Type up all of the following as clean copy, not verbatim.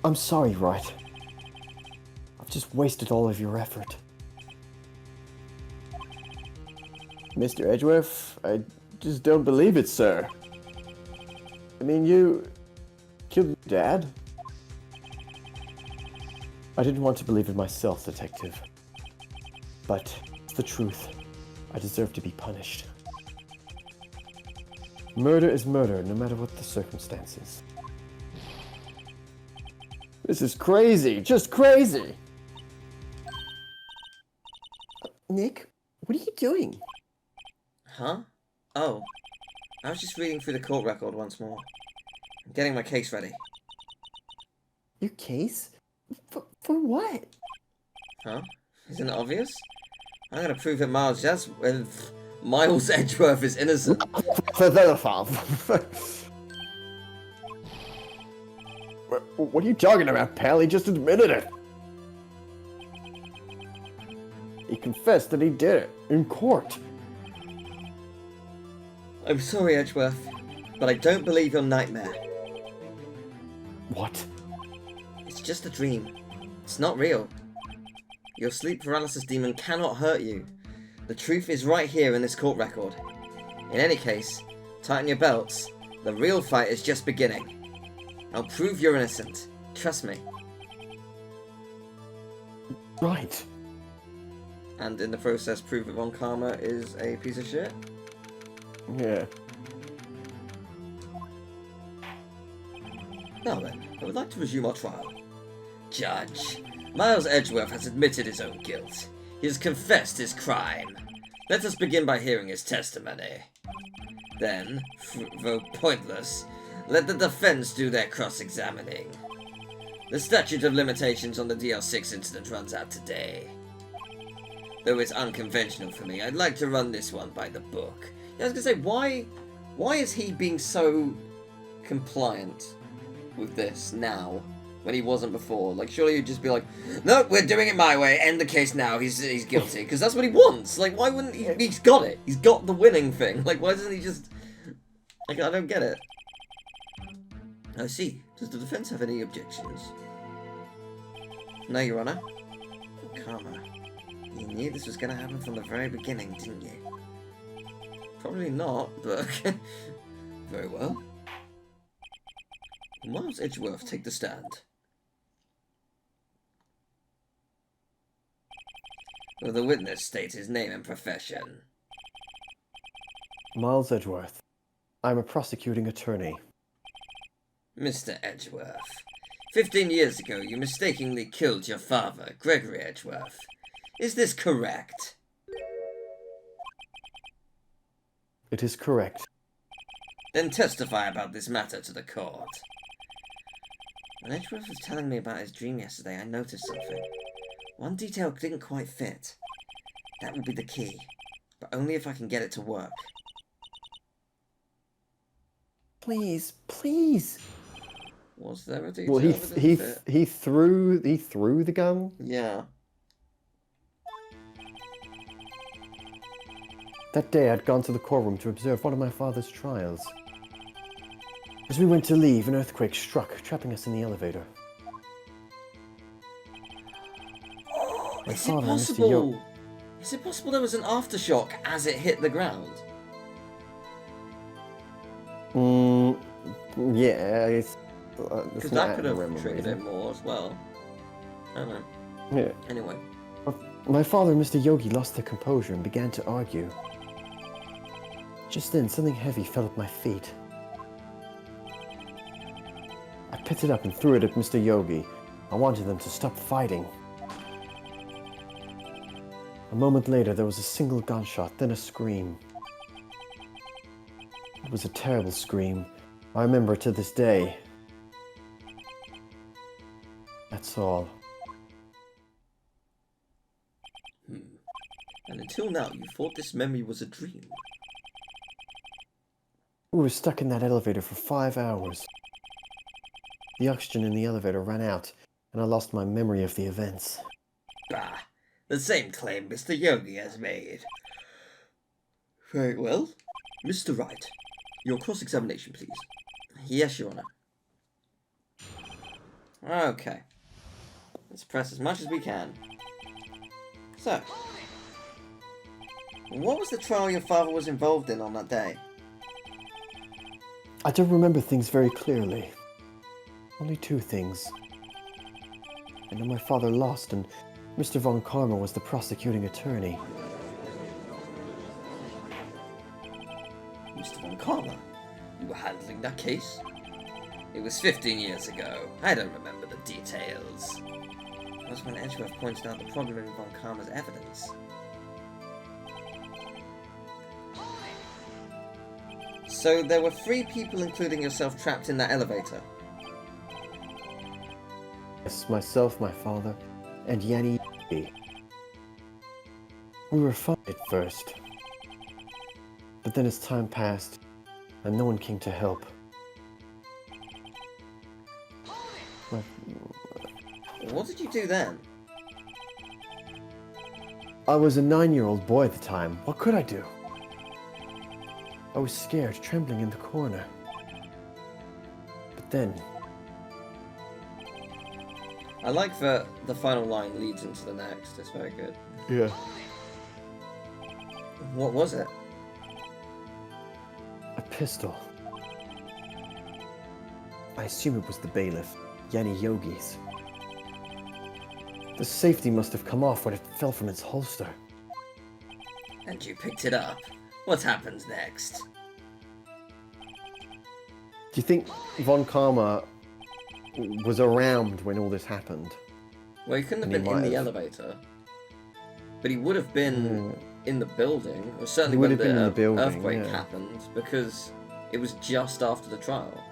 I'm sorry, Wright. I've just wasted all of your effort. Mr. Edgeworth, I just don't believe it, sir. I mean, you killed your dad? I didn't want to believe it myself, Detective. But it's the truth. I deserve to be punished. Murder is murder, no matter what the circumstances. This is crazy, just crazy! Nick, what are you doing? Huh? Oh. I was just reading through the court record once more. I'm getting my case ready. Your case? For what? Huh? Isn't it obvious? I'm gonna prove that Miles Edgeworth is innocent. What are you talking about, pal? He just admitted it. He confessed that he did it in court. I'm sorry, Edgeworth, but I don't believe your nightmare. What? It's just a dream. It's not real. Your sleep paralysis demon cannot hurt you. The truth is right here in this court record. In any case, tighten your belts. The real fight is just beginning. I'll prove you're innocent. Trust me. Right. And in the process, prove that Von Karma is a piece of shit? Yeah. Now then, I would like to resume our trial. Judge, Miles Edgeworth has admitted his own guilt. He has confessed his crime. Let us begin by hearing his testimony. Then, though pointless, let the defense do their cross-examining. The statute of limitations on the DL6 incident runs out today. Though it's unconventional for me, I'd like to run this one by the book. Yeah, I was gonna say, why is he being so compliant with this now, when he wasn't before? Like, surely you'd just be like, no, we're doing it my way, end the case now, he's guilty, because that's what he wants. Like, why wouldn't he? He's got it. He's got the winning thing. Like, why doesn't he just... Like, I don't get it. I see. Does the defense have any objections? No, Your Honor. Karma. You knew this was going to happen from the very beginning, didn't you? Probably not, but... Very well. Miles Edgeworth, take the stand. Will the witness state his name and profession? Miles Edgeworth. I'm a prosecuting attorney. Mr. Edgeworth, 15 years ago you mistakenly killed your father, Gregory Edgeworth. Is this correct? It is correct. Then testify about this matter to the court. When Edgeworth was telling me about his dream yesterday, I noticed something. One detail didn't quite fit. That will be the key, but only if I can get it to work. Please, please. Was there a detail Well, that didn't fit? he threw the gun. Yeah. That day, I'd gone to the courtroom to observe one of my father's trials. As we went to leave, an earthquake struck, trapping us in the elevator. Is it possible? Is it possible there was an aftershock as it hit the ground? Yeah, it's Because that could have triggered it more as well. I don't know. Yeah. Anyway. My father and Mr. Yogi lost their composure and began to argue. Just then, something heavy fell at my feet. I picked it up and threw it at Mr. Yogi. I wanted them to stop fighting. A moment later, there was a single gunshot, then a scream. It was a terrible scream. I remember it to this day. That's all. And until now, you thought this memory was a dream. We were stuck in that elevator for 5 hours. The oxygen in the elevator ran out, and I lost my memory of the events. Bah, the same claim Mr. Yogi has made. Very well. Mr. Wright, your cross-examination, please. Yes, Your Honor. Okay. Let's press as much as we can. So, what was the trial your father was involved in on that day? I don't remember things very clearly. Only two things. I know my father lost, and Mr. Von Karma was the prosecuting attorney. Mr. Von Karma? You were handling that case? It was 15 years ago. I don't remember the details. It was when Edgeworth pointed out the problem in Von Karma's evidence. So there were 3 people, including yourself, trapped in that elevator? Yes, myself, my father, and Jaiette. We were fine at first. But then as time passed, and no one came to help. What did you do then? I was a 9-year-old boy at the time. What could I do? I was scared, trembling in the corner. But then... I like that the final line leads into the next. It's very good. Yeah. What was it? A pistol. I assume it was the bailiff, Yanni Yogi's. The safety must have come off when it fell from its holster. And you picked it up. What happens next? Do you think Von Karma was around when all this happened? Well, he couldn't have And he been in might the have. elevator. But he would have been in the building, or certainly He would when have been in the building, earthquake yeah. happened, because it was just after the trial.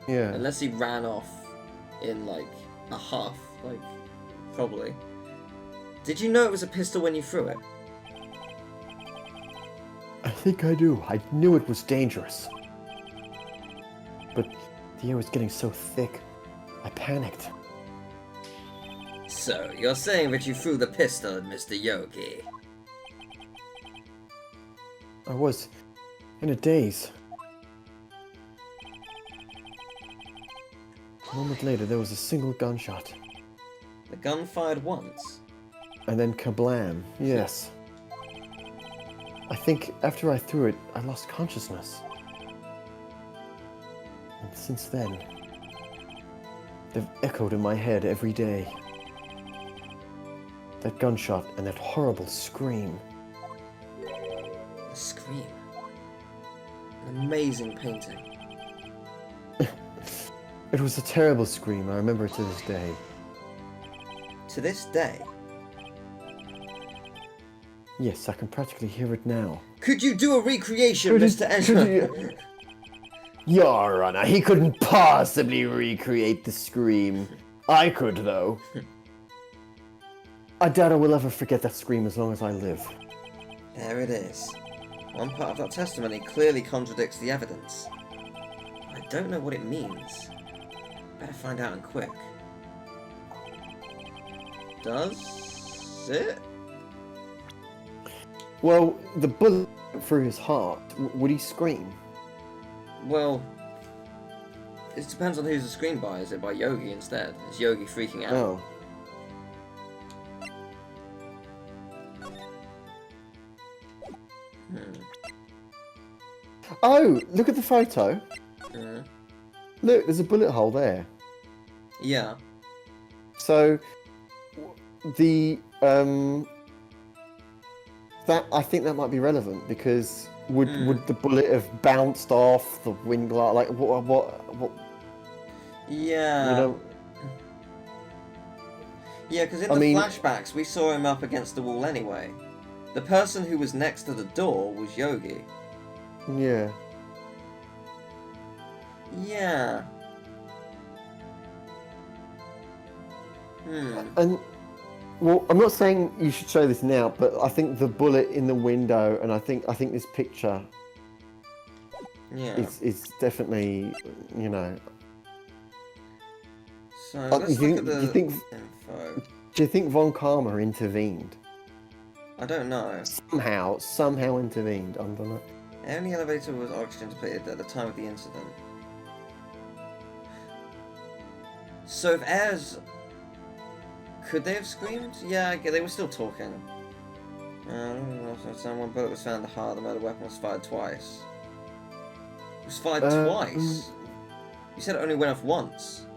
Yeah. Unless he ran off in, like, a huff, like, probably. Did you know it was a pistol when you threw it? I think I do. I knew it was dangerous. But the air was getting so thick, I panicked. So, you're saying that you threw the pistol at Mr. Yogi? I was in a daze. A moment later, there was a single gunshot. The gun fired once? And then kablam. Yes. I think after I threw it, I lost consciousness. And since then, they've echoed in my head every day. That gunshot and that horrible scream. A scream. An amazing painting. It was a terrible scream. I remember it to this day. To this day? Yes, I can practically hear it now. Could you do a recreation, Could Mr. Ezra? Your Honor, he couldn't possibly recreate the scream. I could, though. I doubt I will ever forget that scream as long as I live. There it is. One part of that testimony clearly contradicts the evidence. I don't know what it means. Better find out and quick. Does it? Well, the bullet through his heart. Would he scream? Well, it depends on who's the scream by. Is it by Yogi instead? Is Yogi freaking out? Oh. Oh, look at the photo. Look, there's a bullet hole there. Yeah. So, the, that, I think that might be relevant, because would the bullet have bounced off the wind glass? Like, what, Yeah. you know? Yeah, because in I the mean- flashbacks, we saw him up against the wall anyway. The person who was next to the door was Yogi. Yeah. Yeah. And, well, I'm not saying you should show this now, but I think the bullet in the window, and I think this picture Yeah. is definitely, you know. So let's look at the do you think info. Do you think Von Karma intervened? I don't know. Somehow intervened. I don't know. Air in the elevator was oxygen depleted at the time of the incident. So if heirs... Could they have screamed? Yeah, they were still talking. One bullet was found in the heart. The murder weapon was fired twice. It was fired twice? You said it only went off once.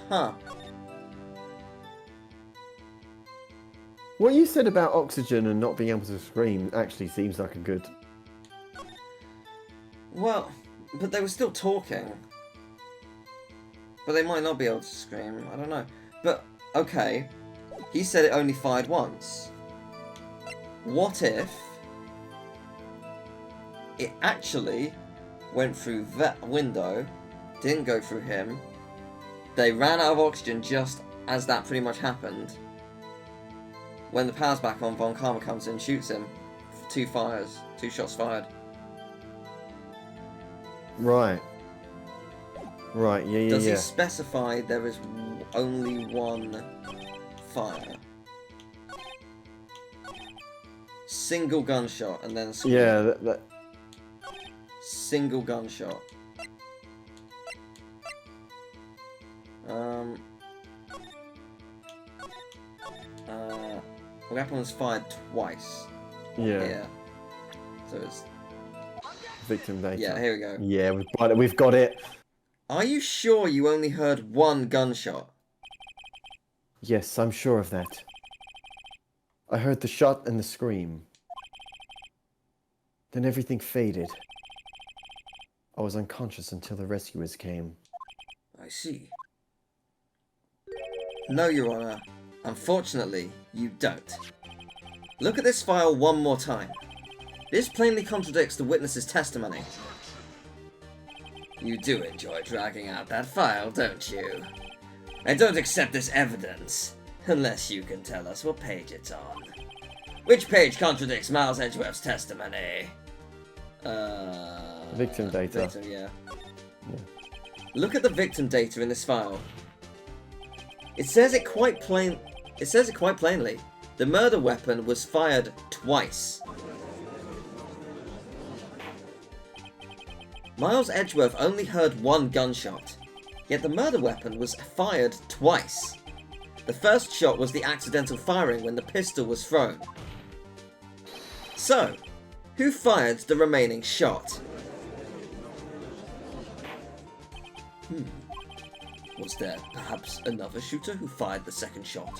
Huh. What you said about oxygen and not being able to scream actually seems like a good... Well, but they were still talking. But they might not be able to scream. I don't know. But, okay. He said it only fired once. What if it actually went through that window, didn't go through him, they ran out of oxygen just as that pretty much happened. When the power's back on, Von Karma comes in and shoots him. 2 shots fired. Right. Right, yeah. Does he specify there is only one fire? Single gunshot and then scream. Yeah, Single gunshot. The weapon was fired twice. Yeah. So it's... Victim data. Yeah, here we go. Yeah, we've got it. Are you sure you only heard one gunshot? Yes, I'm sure of that. I heard the shot and the scream. Then everything faded. I was unconscious until the rescuers came. I see. No, Your Honor. Unfortunately, you don't. Look at this file one more time. This plainly contradicts the witness's testimony. You do enjoy dragging out that file, don't you? I don't accept this evidence, unless you can tell us what page it's on. Which page contradicts Miles Edgeworth's testimony? Victim data. Victim, yeah. Look at the victim data in this file. It says it quite plainly. The murder weapon was fired twice. Miles Edgeworth only heard one gunshot, yet the murder weapon was fired twice. The first shot was the accidental firing when the pistol was thrown. So, who fired the remaining shot? Was there perhaps another shooter who fired the second shot?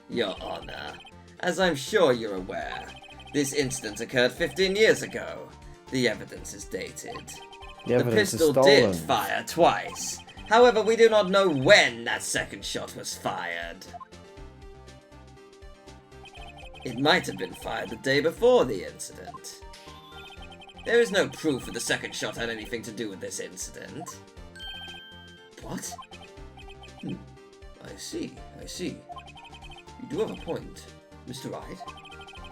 Your Honor, as I'm sure you're aware, this incident occurred 15 years ago. The evidence is dated. The pistol did fire twice. However, we do not know when that second shot was fired. It might have been fired the day before the incident. There is no proof that the second shot had anything to do with this incident. What? I see. You do have a point, Mr. Wright.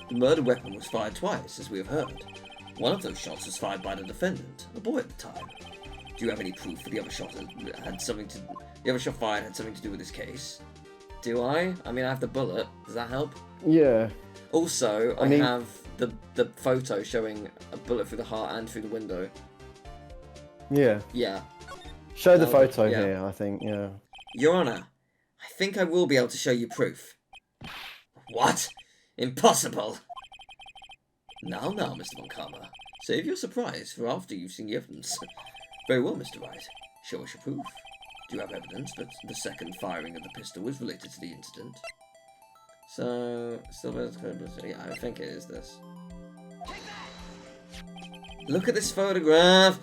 The murder weapon was fired twice, as we have heard. One of those shots was fired by the defendant, a boy at the time. Do you have any proof that the other shot had something to... The other shot fired had something to do with this case? Do I? I mean, I have the bullet. Does that help? Yeah. Also, I have the photo showing a bullet through the heart and through the window. Yeah. Yeah. Show the photo here, I think, yeah. Your Honor, I think I will be able to show you proof. What? Impossible! Now, Mr. Von Karma. Save your surprise for after you've seen the evidence. Very well, Mr. Wright. Show us your proof. Do you have evidence that the second firing of the pistol was related to the incident? So, yeah, I think it is this. Look at this photograph!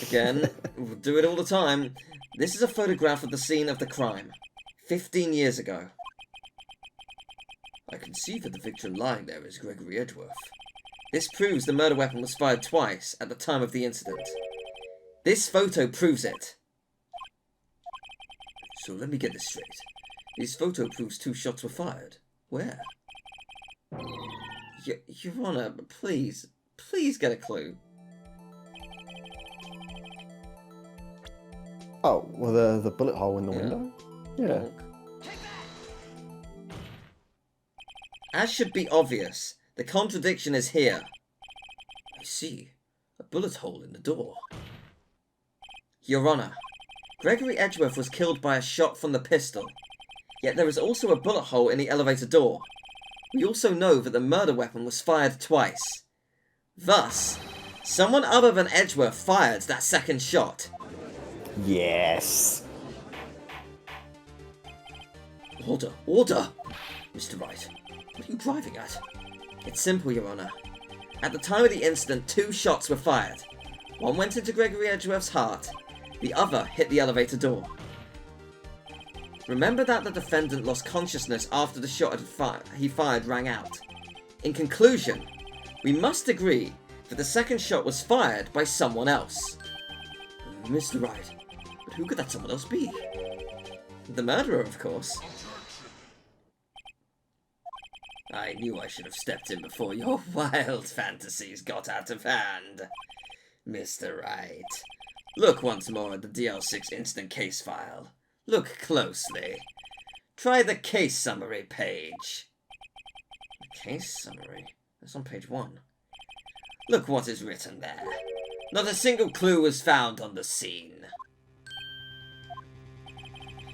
Again, we'll do it all the time. This is a photograph of the scene of the crime. 15 years ago. I can see that the victim lying there is Gregory Edgeworth. This proves the murder weapon was fired twice at the time of the incident. This photo proves it. So let me get this straight. This photo proves 2 shots were fired. Where? Your Honor, please get a clue. Oh, well, the bullet hole in the window? Yeah. As should be obvious, the contradiction is here. I see. A bullet hole in the door. Your Honor, Gregory Edgeworth was killed by a shot from the pistol. Yet there is also a bullet hole in the elevator door. We also know that the murder weapon was fired twice. Thus, someone other than Edgeworth fired that second shot. Yes. Order, order! Mr. Wright, what are you driving at? It's simple, Your Honor. At the time of the incident, 2 shots were fired. One went into Gregory Edgeworth's heart, the other hit the elevator door. Remember that the defendant lost consciousness after the shot he fired rang out. In conclusion, we must agree that the second shot was fired by someone else. Mr. Wright, but who could that someone else be? The murderer, of course. I knew I should have stepped in before your wild fantasies got out of hand. Mr. Wright, look once more at the DL6 incident case file. Look closely. Try the case summary page. The case summary? That's on page 1. Look what is written there. Not a single clue was found on the scene.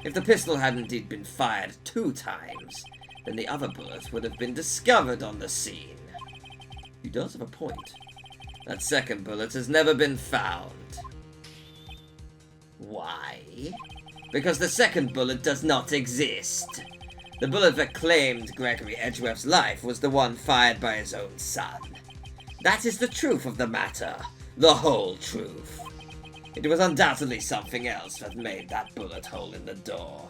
If the pistol had indeed been fired 2 times, then the other bullet would have been discovered on the scene. He does have a point. That second bullet has never been found. Why? Because the second bullet does not exist. The bullet that claimed Gregory Edgeworth's life was the one fired by his own son. That is the truth of the matter. The whole truth. It was undoubtedly something else that made that bullet hole in the door.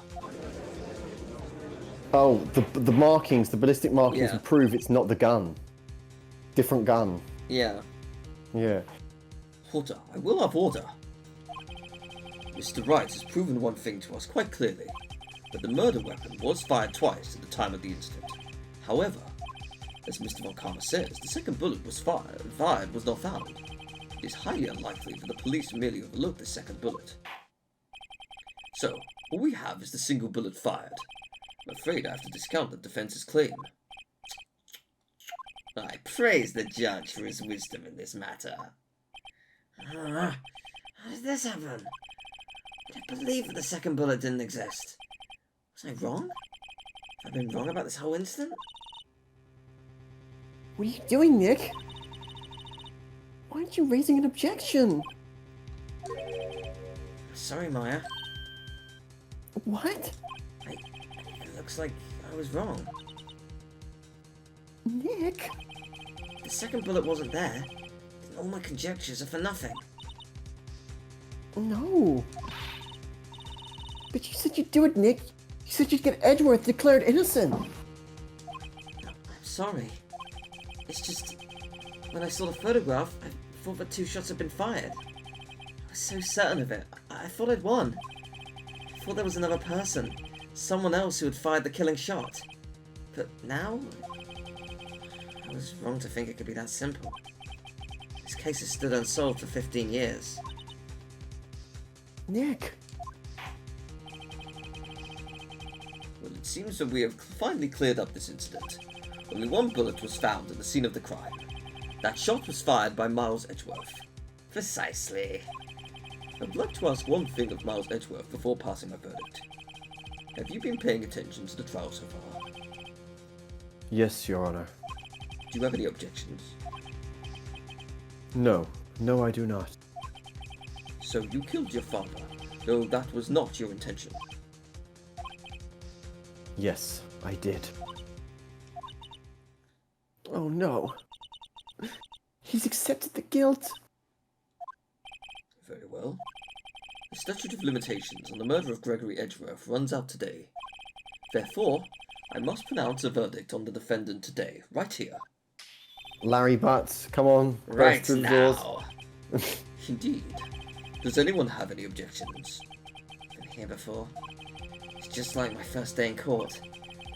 Oh, the markings, the ballistic markings Yeah. prove it's not the gun. Different gun. Yeah. Yeah. Order. I will have order. Mr. Wright has proven one thing to us quite clearly, that the murder weapon was fired twice at the time of the incident. However, as Mr. Von Karma says, the second bullet was fired and was not found. It is highly unlikely that the police merely overlooked the second bullet. So, all we have is the single bullet fired. I'm afraid I have to discount the defense's claim. I praise the judge for his wisdom in this matter. How did this happen? I believe that the second bullet didn't exist. Was I wrong? Have I been wrong about this whole incident? What are you doing, Nick? Why aren't you raising an objection? Sorry, Maya. What? It looks like I was wrong. Nick? The second bullet wasn't there. Then all my conjectures are for nothing. No. But you said you'd do it, Nick. You said you'd get Edgeworth declared innocent. I'm sorry. It's just, when I saw the photograph, I thought that 2 shots had been fired. I was so certain of it. I thought I'd won. I thought there was another person. Someone else who had fired the killing shot. But now, I was wrong to think it could be that simple. This case has stood unsolved for 15 years. Nick. Well, it seems that we have finally cleared up this incident. Only 1 bullet was found at the scene of the crime. That shot was fired by Miles Edgeworth. Precisely. I'd like to ask one thing of Miles Edgeworth before passing my verdict. Have you been paying attention to the trial so far? Yes, Your Honor. Do you have any objections? No. No, I do not. So you killed your father, though that was not your intention. Yes, I did. Oh no. He's accepted the guilt. Very well. The statute of limitations on the murder of Gregory Edgeworth runs out today. Therefore, I must pronounce a verdict on the defendant today, right here. Larry Butts, come on. Right burst through the doors. now. Indeed. Does anyone have any objections? Been here before. It's just like my first day in court.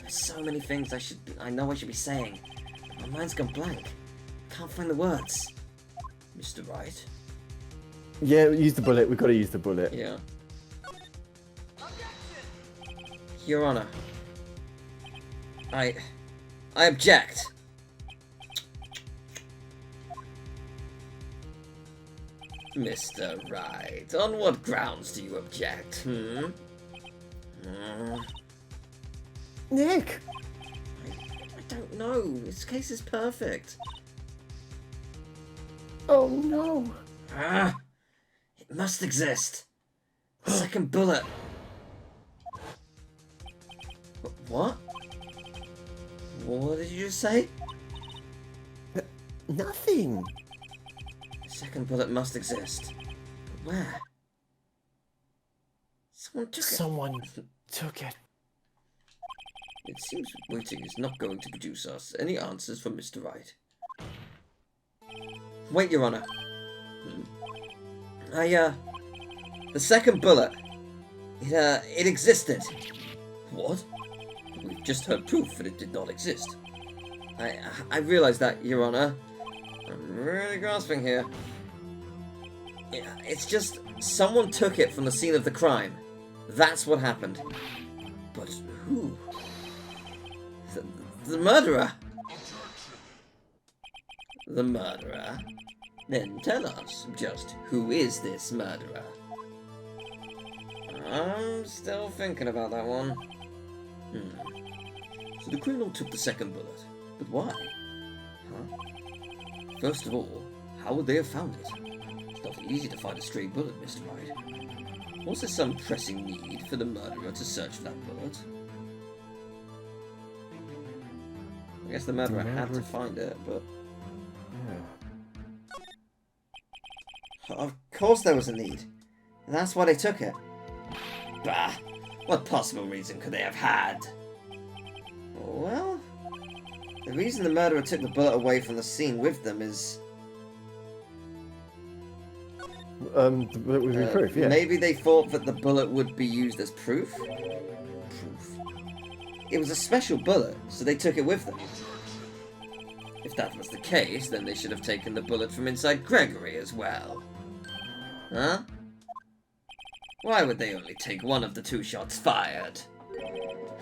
There's so many things I know I should be saying. My mind's gone blank. Can't find the words. Mr. Wright? Yeah, use the bullet. We've got to use the bullet. Yeah. Your Honor. I object. Mr. Wright, on what grounds do you object, Nick! I don't know. His case is perfect. Oh no! It must exist. Second bullet. What? What did you just say? Nothing! Second bullet must exist. But where? Someone took it. Someone took it. It seems waiting is not going to produce us any answers from Mr. Wright. Wait, Your Honor. The second bullet. It existed. What? We've just heard proof that it did not exist. I realize that, Your Honor. I'm really grasping here. Yeah, it's just someone took it from the scene of the crime. That's what happened. But who? The murderer. The murderer? Then tell us, just who is this murderer? I'm still thinking about that one. So the criminal took the second bullet. But why? Huh? First of all, how would they have found it? It's not easy to find a stray bullet, Mr. Wright. Was there some pressing need for the murderer to search for that bullet? I guess the murderer had to find it, but... Yeah. Of course there was a need. And that's why they took it. Bah! What possible reason could they have had? Well... The reason the murderer took the bullet away from the scene with them is... The bullet would be proof, yeah. Maybe they thought that the bullet would be used as proof? Proof. It was a special bullet, so they took it with them. If that was the case, then they should have taken the bullet from inside Gregory as well. Huh? Why would they only take one of the two shots fired?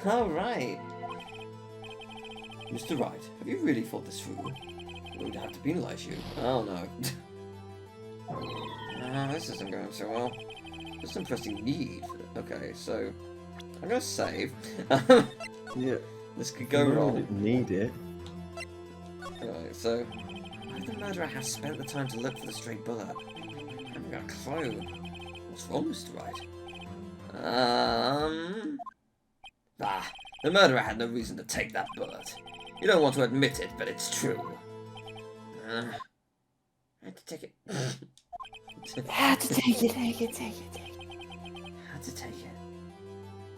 Alright. Mr. Wright, have you really thought this through? We would have to penalize you. Oh no. This isn't going so well. There's some pressing need for it. Okay, so I'm gonna save. Yeah. This could go wrong. Didn't need it. Alright, so why would the murderer have spent the time to look for the stray bullet? I haven't got a clue. What's wrong, Mr. Wright? The murderer had no reason to take that bullet. You don't want to admit it, but it's true. I had to take it. Had to take it. Had to take it.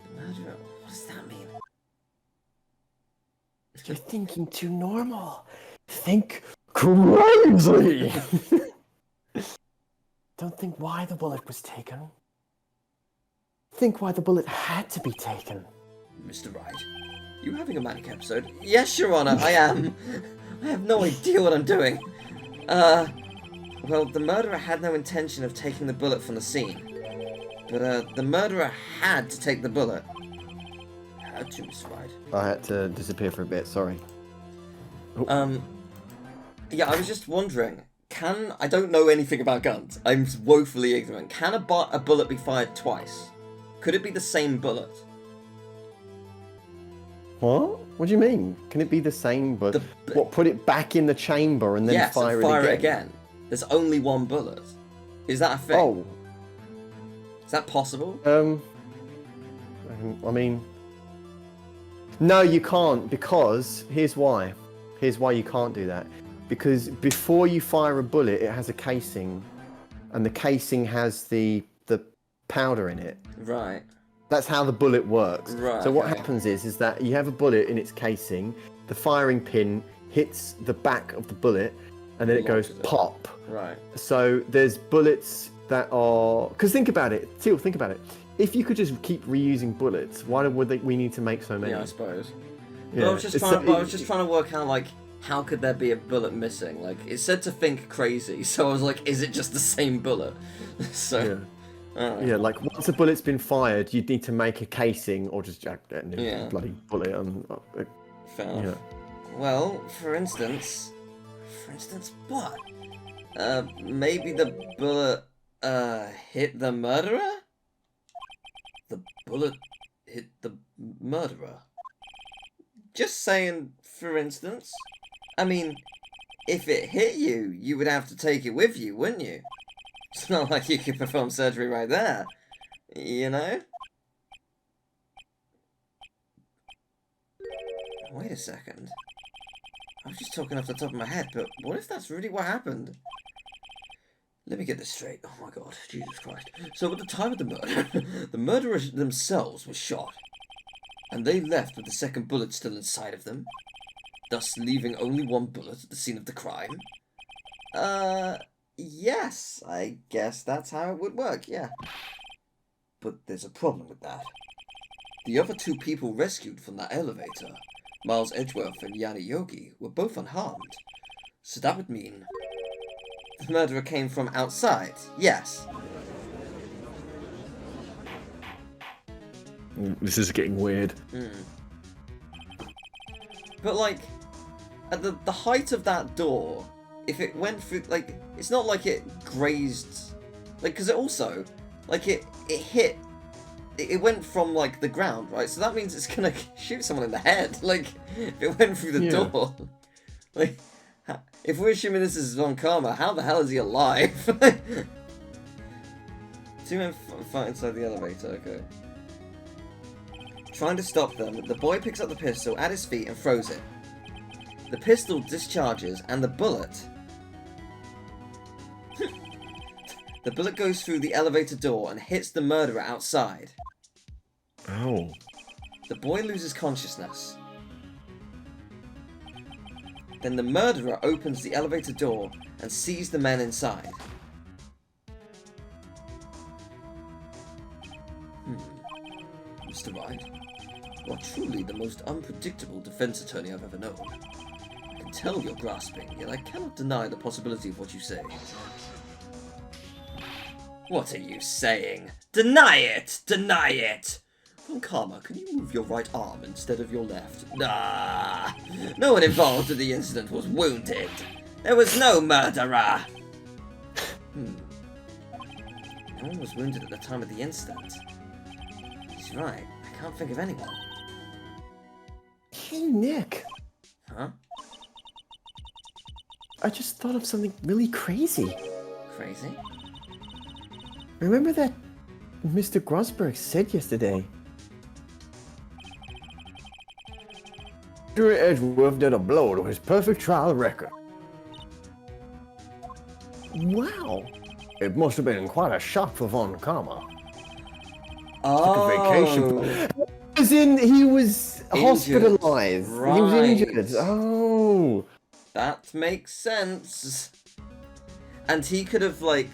The murderer? What does that mean? You're thinking too normal. Think crazy. Don't think why the bullet was taken. Think why the bullet had to be taken. Mr. Wright, you having a manic episode? Yes, Your Honor, I am. I have no idea what I'm doing. Well, the murderer had no intention of taking the bullet from the scene. But, the murderer had to take the bullet. Had to, Mr. Wright. I had to disappear for a bit, sorry. Yeah, I was just wondering, I don't know anything about guns. I'm woefully ignorant. Can a bullet be fired twice? Could it be the same bullet? What? What do you mean? Can it be the same, but what? Put it back in the chamber and then fire it again? There's only one bullet. Is that a thing? Oh. Is that possible? I mean, no, you can't, because here's why. Here's why you can't do that. Because before you fire a bullet, it has a casing, and the casing has the powder in it. Right. That's how the bullet works. Right. So what happens is that you have a bullet in its casing, the firing pin hits the back of the bullet, and then it goes pop. Right. So there's bullets that are... Because think about it. Teal, think about it. If you could just keep reusing bullets, why would we need to make so many? Yeah, I suppose. Yeah. But I was just trying to work out, like, how could there be a bullet missing? Like, it said to think crazy, so I was like, is it just the same bullet? So... Yeah. Yeah, like once a bullet's been fired, you'd need to make a casing or just jack that new bloody bullet on. Fair enough. Well, for instance, what? Maybe the bullet, hit the murderer? The bullet hit the murderer? Just saying, for instance. I mean, if it hit you, you would have to take it with you, wouldn't you? It's not like you could perform surgery right there. You know? Wait a second. I was just talking off the top of my head, but what if that's really what happened? Let me get this straight. Oh my god, Jesus Christ. So at the time of the murder, the murderers themselves were shot. And they left with the second bullet still inside of them, thus leaving only one bullet at the scene of the crime? Yes, I guess that's how it would work, yeah. But there's a problem with that. The other two people rescued from that elevator, Miles Edgeworth and Yanni Yogi, were both unharmed. So that would mean the murderer came from outside, yes. This is getting weird. But, like, at the height of that door, if it went through, like, it's not like it grazed, like, because it also, like, it hit, it went from, like, the ground, right? So that means it's gonna shoot someone in the head, like, if it went through the door. Like, if we're assuming this is Von Karma, how the hell is he alive? Two men fight inside the elevator, okay. Trying to stop them, the boy picks up the pistol at his feet and throws it. The pistol discharges and the bullet... the bullet goes through the elevator door and hits the murderer outside. Oh. The boy loses consciousness. Then the murderer opens the elevator door and sees the men inside. Mr. Wright, you are truly the most unpredictable defense attorney I've ever known. I can tell you're grasping, yet I cannot deny the possibility of what you say. What are you saying? Deny it! Deny it! Von Karma, can you move your right arm instead of your left? Nah! No one involved in the incident was wounded. There was no murderer! No one was wounded at the time of the incident. He's right. I can't think of anyone. Hey, Nick. Huh? I just thought of something really crazy. Crazy? Remember that Mr. Grosberg said yesterday? Zachary Edgeworth did a blow to his perfect trial record. Wow. It must have been quite a shock for Von Karma. Oh. Took a vacation. As in, he was hospitalized. Right. He was injured. Oh. That makes sense. And he could have, like,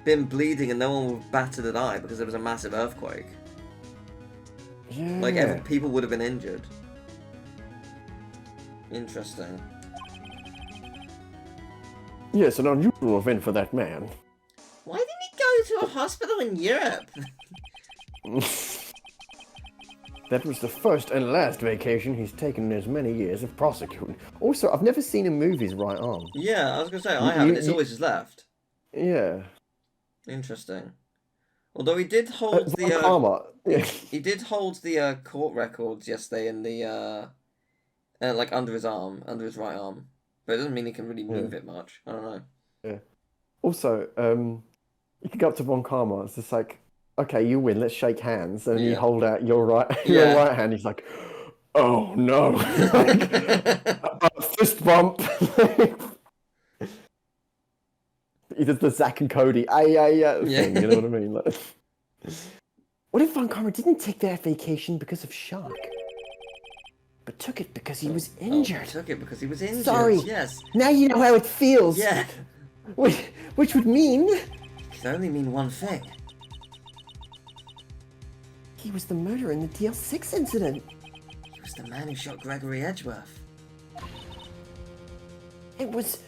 been bleeding and no one would have batted an eye because there was a massive earthquake. Yeah. Like, people would have been injured. Interesting. Yes, an unusual event for that man. Why didn't he go to a hospital in Europe? That was the first and last vacation he's taken in as many years of prosecuting. Also, I've never seen him move his right arm. Yeah, I was going to say, I haven't. It's always his left. Yeah. Interesting. Although he did hold he did hold the court records yesterday in the like under his arm, under his right arm. But it doesn't mean he can really move it much. I don't know. Yeah. Also, you can go up to Von Karma. It's just like, okay, you win. Let's shake hands, and you hold out your right hand. He's like, oh no, like, fist bump. He does the Zach and Cody thing, you know what I mean? Like, what if Von Karma didn't take that vacation because of shock, but took it because he was injured? Oh, took it because he was injured. Sorry. Yes. Now you know how it feels. Yeah. Which would mean... It can only mean one thing. He was the murderer in the DL6 incident. He was the man who shot Gregory Edgeworth. It was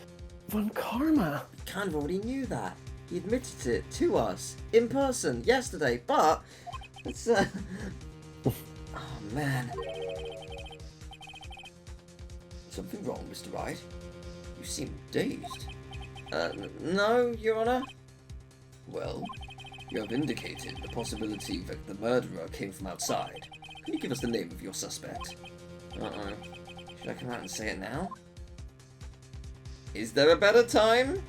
Von Karma. We kind of already knew that. He admitted it to us in person yesterday, but it's oh man. Something wrong, Mr. Wright? You seem dazed. No, Your Honor. Well, you have indicated the possibility that the murderer came from outside. Can you give us the name of your suspect? Uh-oh. Should I come out and say it now? Is there a better time?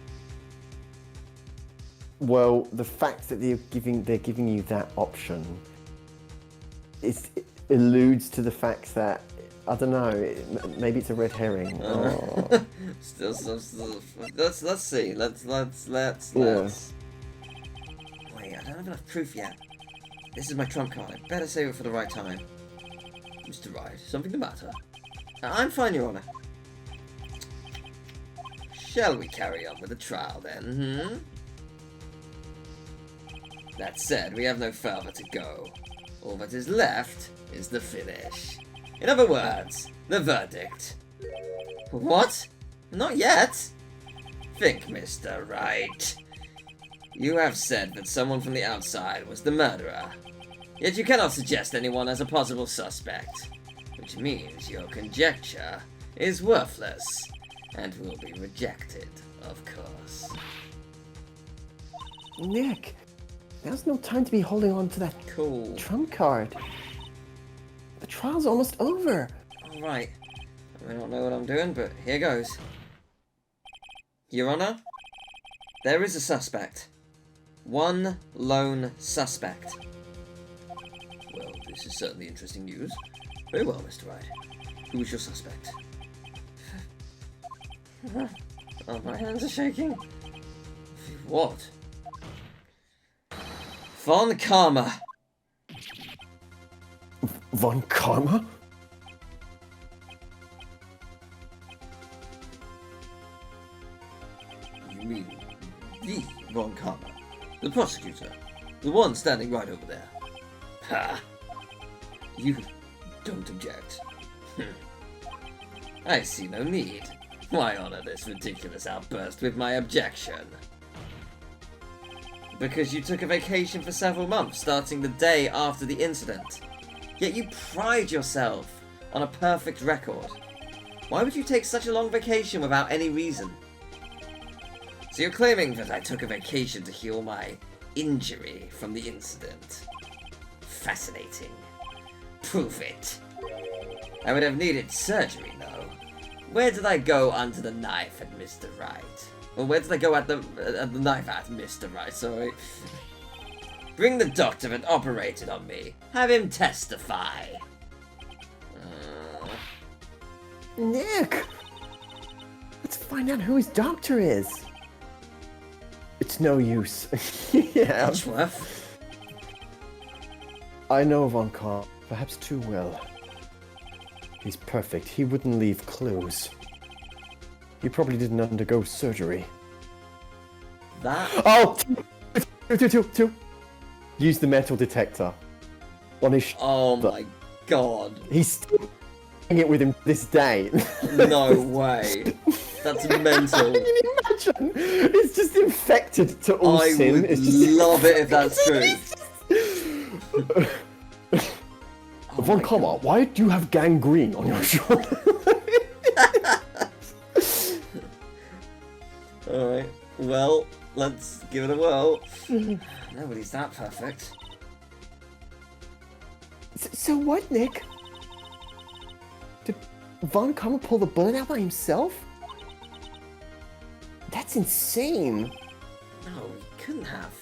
Well, the fact that they're giving you that option, it alludes to the fact that, I don't know, maybe it's a red herring. Oh. Still, let's see. Let's. Yeah. Wait, I don't have enough proof yet. This is my trump card. I better save it for the right time. Mr. Wright, something the matter? I'm fine, Your Honor. Shall we carry on with the trial then, That said, we have no further to go. All that is left is the finish. In other words, the verdict. What? Not yet? Think, Mr. Wright. You have said that someone from the outside was the murderer. Yet you cannot suggest anyone as a possible suspect. Which means your conjecture is worthless and will be rejected, of course. Nick, now's no time to be holding on to that Cool. trump card. The trial's almost over. Alright. I don't know what I'm doing, but here goes. Your Honor, there is a suspect. One lone suspect. Well, this is certainly interesting news. Very well, Mr. Wright. Who is your suspect? Oh, my hands are shaking. What? Von Karma. Von Karma? You mean the Von Karma? The prosecutor? The one standing right over there? Ha! You don't object. I see no need. Why honor this ridiculous outburst with my objection? Because you took a vacation for several months, starting the day after the incident. Yet you pride yourself on a perfect record. Why would you take such a long vacation without any reason? So you're claiming that I took a vacation to heal my injury from the incident. Fascinating. Prove it. I would have needed surgery, though. Where did I go under the knife at Mr. Wright? Or where did I go at the knife at Mr. Wright, sorry. Bring the doctor that operated on me. Have him testify. Nick! Let's find out who his doctor is. It's no use. Yeah. Edgeworth? I know Von Karma, perhaps too well. He's perfect. He wouldn't leave clues. He probably didn't undergo surgery. That? Oh! Two. Use the metal detector. On his Oh my god. He's still it with him this day. No way. That's mental. Can you imagine? It's just infected to all I sin. would It's just... love it if that's true. Von Karma, why do you have gangrene on your shoulder? Alright, well, let's give it a whirl. Nobody's that perfect. So what, Nick? Did Von Karma pull the bullet out by himself? That's insane. No, he couldn't have.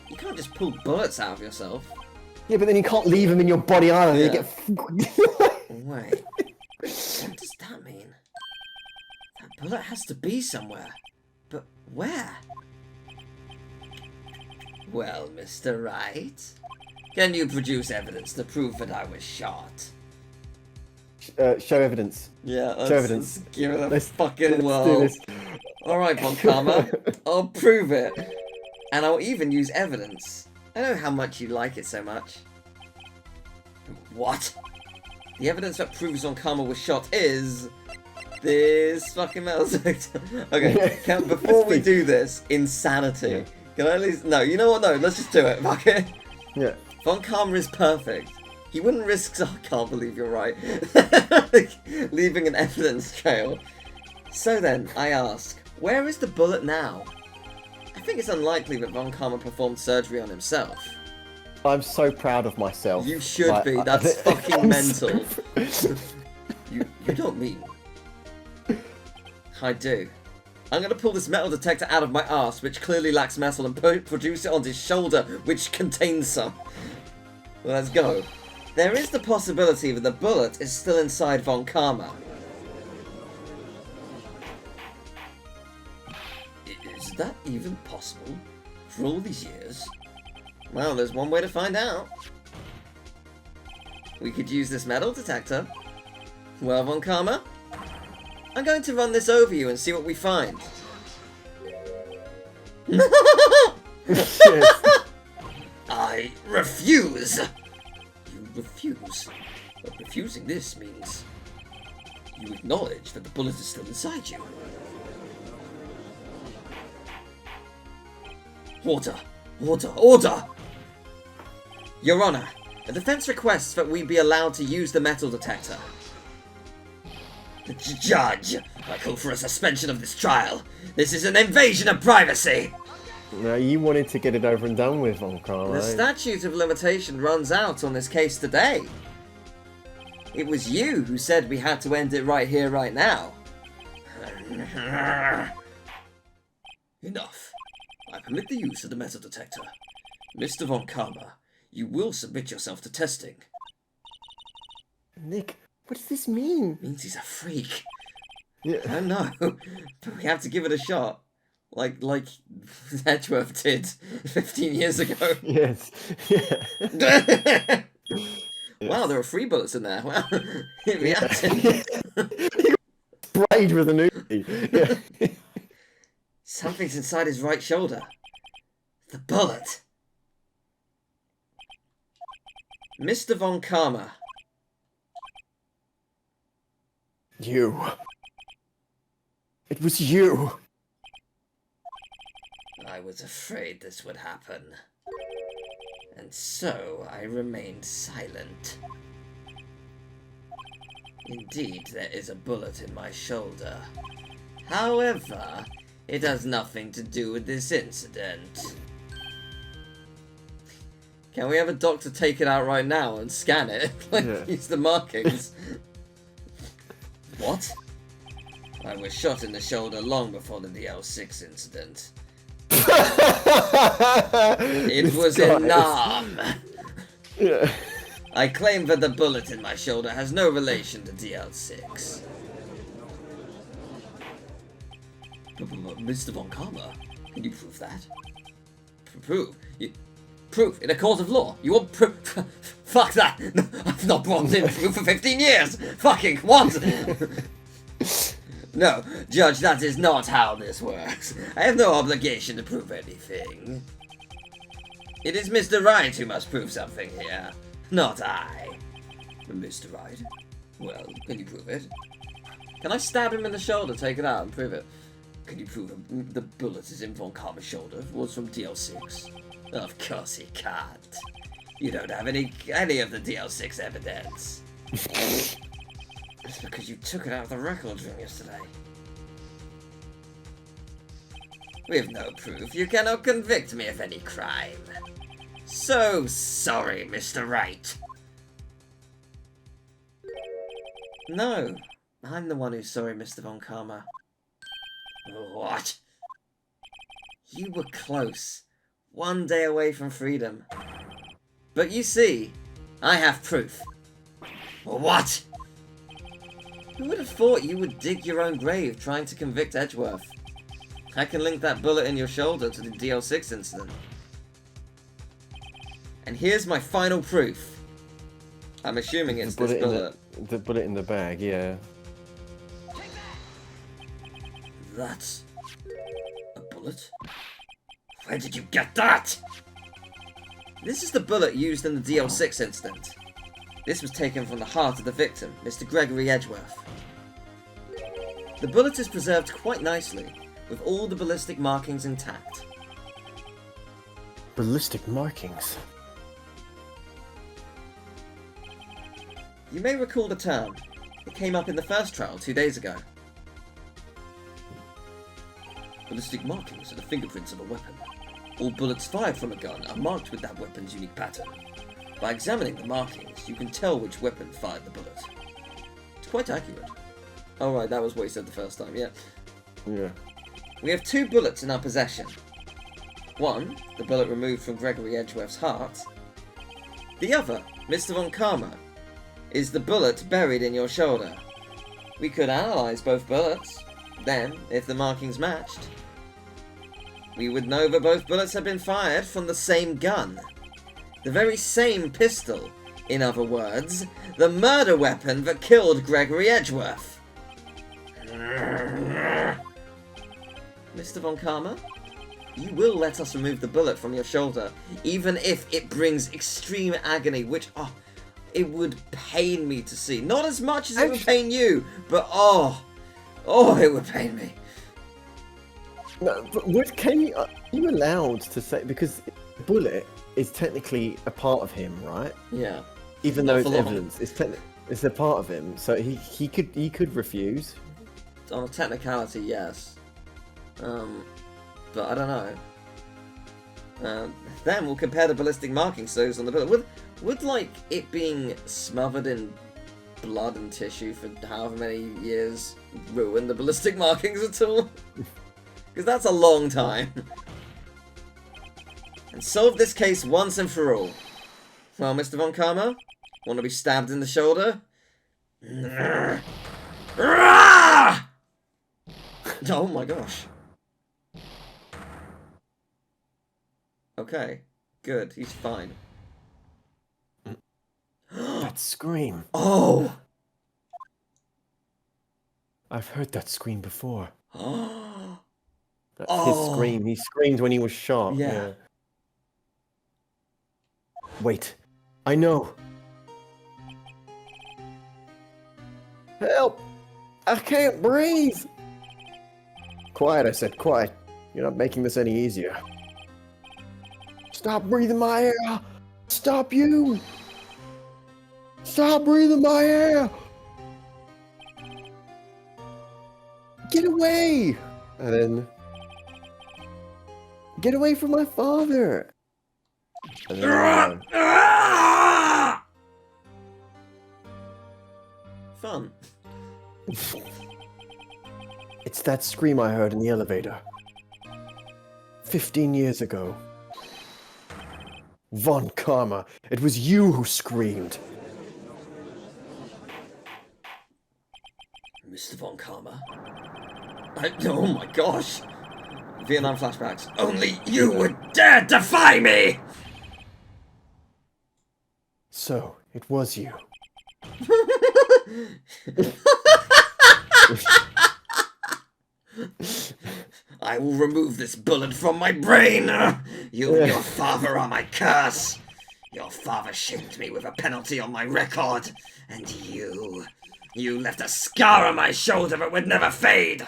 You can't just pull bullets out of yourself. Yeah, but then you can't leave them in your body either. Yeah. You get. Wait, what does that mean? That bullet has to be somewhere. But where? Well, Mr. Wright, can you produce evidence to prove that I was shot? Show evidence. Yeah, Show evidence. Let's give it a Let's fucking do whirl. this. Alright, Von Karma, I'll prove it. And I'll even use evidence. I know how much you like it so much. What? The evidence that proves Von Karma was shot is... this fucking metal detector. Okay, before we do this, insanity. Yeah. Can I at least... No, you know what? No, let's just do it. Fuck it. Yeah. Von Karma is perfect. He wouldn't risk... I can't believe you're right. Leaving an evidence trail. So then, I ask, Where is the bullet now? I think it's unlikely that Von Karma performed surgery on himself. I'm so proud of myself. You should be. That's fucking mental. You don't mean... I do. I'm gonna pull this metal detector out of my arse, which clearly lacks metal, and produce it on his shoulder, which contains some. Well, let's go. There is the possibility that the bullet is still inside Von Karma. Is that even possible? For all these years? Well, there's one way to find out. We could use this metal detector. Well, Von Karma, I'm going to run this over you and see what we find. I refuse! You refuse? But refusing this means you acknowledge that the bullet is still inside you. Order! Order! Order! Your Honor, the defense requests that we be allowed to use the metal detector. Judge, I call for a suspension of this trial. This is an invasion of privacy! No, you wanted to get it over and done with, Von Karma. The statute of limitation runs out on this case today. It was you who said we had to end it right here, right now. Enough. I permit the use of the metal detector. Mr. Von Karma, you will submit yourself to testing. Nick, what does this mean? It means he's a freak. Yeah. I know, but we have to give it a shot. Like Edgeworth did 15 years ago. Yes. Yeah. Wow, there are 3 bullets in there. Wow, it reacted. He got sprayed with an Uzi. Yeah. Something's inside his right shoulder. The bullet. Mr. Von Karma. You. It was you. I was afraid this would happen. And so I remained silent. Indeed, there is a bullet in my shoulder. However, it has nothing to do with this incident. Can we have a doctor take it out right now and scan it? Use the markings. What? I was shot in the shoulder long before the DL6 incident. It was in Nam. Yeah. I claim that the bullet in my shoulder has no relation to DL6. Mr. Von Karma, can you prove that? Prove? Proof in a court of law. You want proof? Fuck that! No, I've not brought in proof for 15 years! Fucking what? No, Judge, that is not how this works. I have no obligation to prove anything. It is Mr. Wright who must prove something here, not I. Mr. Wright? Well, can you prove it? Can I stab him in the shoulder, take it out, and prove it? Can you prove the bullet is in Von Karma's shoulder? It was from DL6. Of course he can't. You don't have any of the DL6 evidence. It's because you took it out of the record room yesterday. With no proof, you cannot convict me of any crime. So sorry, Mr. Wright. No, I'm the one who's sorry, Mr. Von Karma. What? You were close. One day away from freedom. But you see, I have proof. What? Who would have thought you would dig your own grave trying to convict Edgeworth? I can link that bullet in your shoulder to the DL6 incident. And here's my final proof. I'm assuming it's this bullet. The bullet in the bag, yeah. That's a bullet? Where did you get that? This is the bullet used in the DL6 incident. This was taken from the heart of the victim, Mr. Gregory Edgeworth. The bullet is preserved quite nicely, with all the ballistic markings intact. Ballistic markings? You may recall the term. It came up in the first trial 2 days ago. ballistic markings are the fingerprints of a weapon. All bullets fired from a gun are marked with that weapon's unique pattern. By examining the markings, you can tell which weapon fired the bullet. It's quite accurate. Oh right, that was what he said the first time, yeah. Yeah. We have 2 bullets in our possession. One, the bullet removed from Gregory Edgeworth's heart. The other, Mr. Von Karma, is the bullet buried in your shoulder. We could analyze both bullets. Then, if the markings matched, we would know that both bullets had been fired from the same gun. The very same pistol. In other words, the murder weapon that killed Gregory Edgeworth. Mr. Von Karma, you will let us remove the bullet from your shoulder, even if it brings extreme agony, which, it would pain me to see. Not as much as it would pain you, but it would pain me. No, but are you allowed to say, because the bullet is technically a part of him, right? Yeah. Even though it's evidence, it's a part of him, so he could refuse. On a technicality, yes. But I don't know. Then we'll compare the ballistic markings to those on the bullet. Would like it being smothered in blood and tissue for however many years ruin the ballistic markings at all? Because that's a long time. And solve this case once and for all. Well, Mr. Von Karma, want to be stabbed in the shoulder? Oh my gosh. Okay, good, he's fine. That scream. Oh! I've heard that scream before. That's Oh. his scream. He screamed when he was shot. Yeah. Wait. I know. Help! I can't breathe! Quiet, I said. Quiet. You're not making this any easier. Stop breathing my air! Stop you! Stop breathing my air! Get away! And then... Get away from my father! And then, Fun. It's that scream I heard in the elevator. 15 years ago. Von Karma, it was you who screamed. Mr. Von Karma? Oh my gosh! Vietnam flashbacks. Only you would dare defy me! So, it was you. I will remove this bullet from my brain! You and your father are my curse! Your father shamed me with a penalty on my record, and you left a scar on my shoulder that would never fade!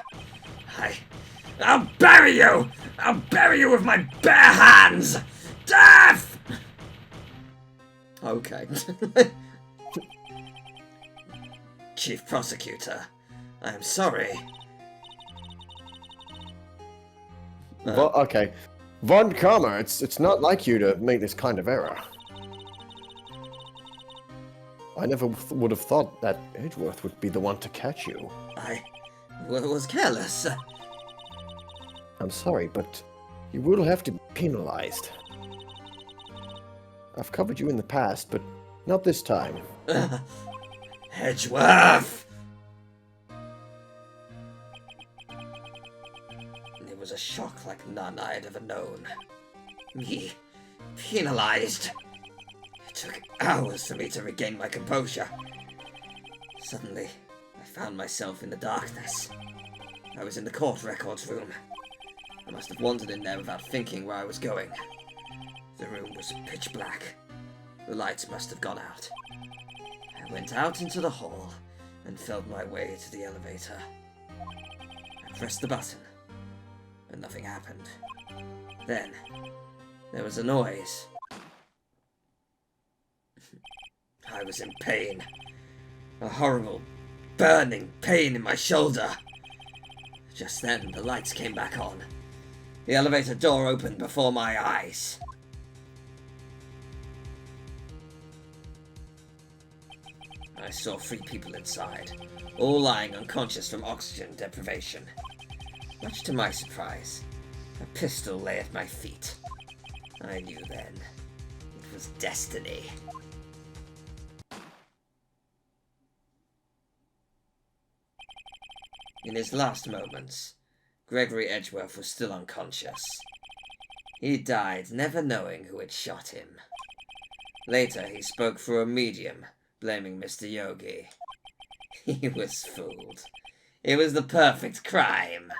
I'll bury you! I'll bury you with my bare hands! Death! Okay. Chief Prosecutor, I am sorry. Okay. Von Karma, it's not like you to make this kind of error. I never would have thought that Edgeworth would be the one to catch you. I was careless. I'm sorry, but you will have to be penalized. I've covered you in the past, but not this time. Edgeworth! It was a shock like none I had ever known. Me, penalized. It took hours for me to regain my composure. Suddenly, I found myself in the darkness. I was in the court records room. I must have wandered in there without thinking where I was going. The room was pitch black. The lights must have gone out. I went out into the hall and felt my way to the elevator. I pressed the button, but nothing happened. Then, there was a noise. I was in pain. A horrible, burning pain in my shoulder. Just then, the lights came back on. The elevator door opened before my eyes. I saw 3 people inside, all lying unconscious from oxygen deprivation. Much to my surprise, a pistol lay at my feet. I knew then. It was destiny. In his last moments, Gregory Edgeworth was still unconscious. He died never knowing who had shot him. Later, he spoke through a medium, blaming Mr. Yogi. He was fooled. It was the perfect crime.